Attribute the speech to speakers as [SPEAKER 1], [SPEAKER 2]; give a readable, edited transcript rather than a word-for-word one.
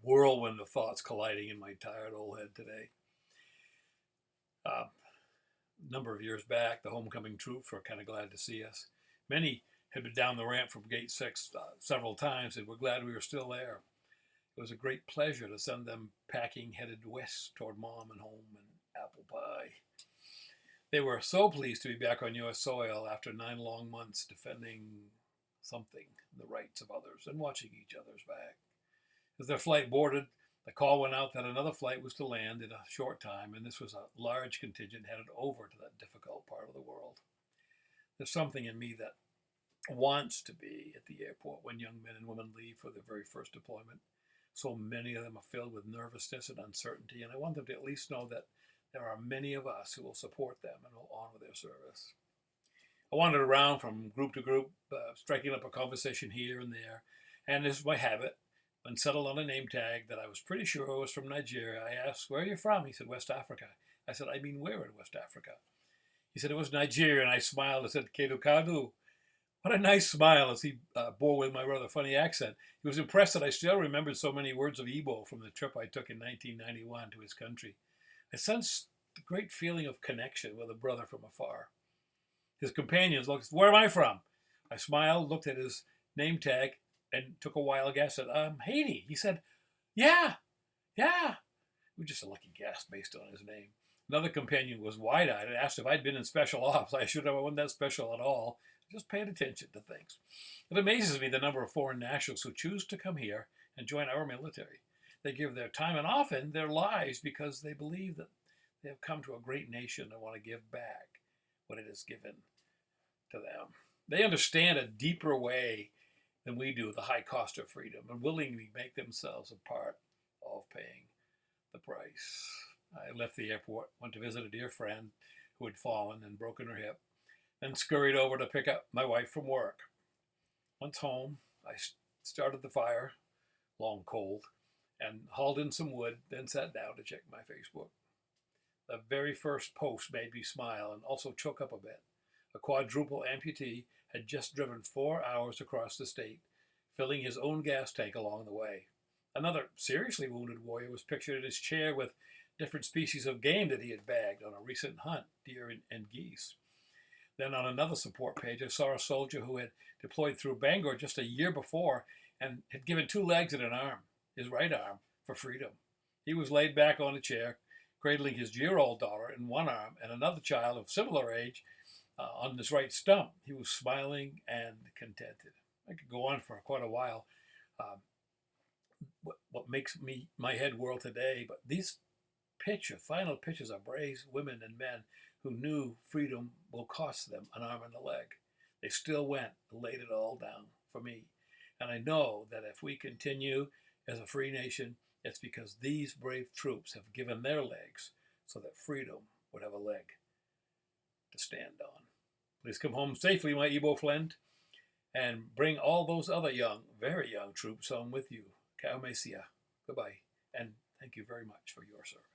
[SPEAKER 1] whirlwind of thoughts colliding in my tired old head today. A number of years back, the homecoming troops were kind of glad to see us. Many had been down the ramp from Gate 6 several times and were glad we were still there. It was a great pleasure to send them packing headed west toward mom and home and apple pie. They were so pleased to be back on U.S. soil after 9 long months defending something, the rights of others, and watching each other's back. As their flight boarded, the call went out that another flight was to land in a short time, and this was a large contingent headed over to that difficult part of the world. There's something in me that wants to be at the airport when young men and women leave for their very first deployment. So many of them are filled with nervousness and uncertainty, and I want them to at least know that there are many of us who will support them and will honor their service. I wandered around from group to group, striking up a conversation here and there, and as is my habit, when settled on a name tag that I was pretty sure was from Nigeria, I asked, "Where are you from?" He said, "West Africa." I said, "I mean, where in West Africa?" He said it was Nigeria, and I smiled and said, "Kedu Kadu." What a nice smile as he bore with my rather funny accent. He was impressed that I still remembered so many words of Igbo from the trip I took in 1991 to his country. I sensed the great feeling of connection with a brother from afar. His companions looked, "Where am I from?" I smiled, looked at his name tag, and took a wild guess at Haiti. He said, "Yeah, yeah." It was just a lucky guess based on his name. Another companion was wide-eyed and asked if I'd been in special ops. I assured him I wasn't that special at all. Just paid attention to things. It amazes me the number of foreign nationals who choose to come here and join our military. They give their time and often their lives because they believe that they have come to a great nation and want to give back what it has given to them. They understand a deeper way than we do the high cost of freedom and willingly make themselves a part of paying the price. I left the airport, went to visit a dear friend who had fallen and broken her hip, then scurried over to pick up my wife from work. Once home, I started the fire, long cold, and hauled in some wood, then sat down to check my Facebook. The very first post made me smile and also choke up a bit. A quadruple amputee had just driven 4 hours across the state, filling his own gas tank along the way. Another seriously wounded warrior was pictured in his chair with different species of game that he had bagged on a recent hunt, deer and geese. Then on another support page, I saw a soldier who had deployed through Bangor just a year before and had given 2 legs and an arm, his right arm, for freedom. He was laid back on a chair, cradling his year-old daughter in one arm and another child of similar age on his right stump. He was smiling and contented. I could go on for quite a while. What makes my head whirl today, but these final pictures of brave women and men who knew freedom will cost them an arm and a leg. They still went and laid it all down for me. And I know that if we continue as a free nation, it's because these brave troops have given their legs so that freedom would have a leg to stand on. Please come home safely, my Igbo friend, and bring all those other young, very young troops home with you. Ka Mesia. Goodbye, and thank you very much for your service.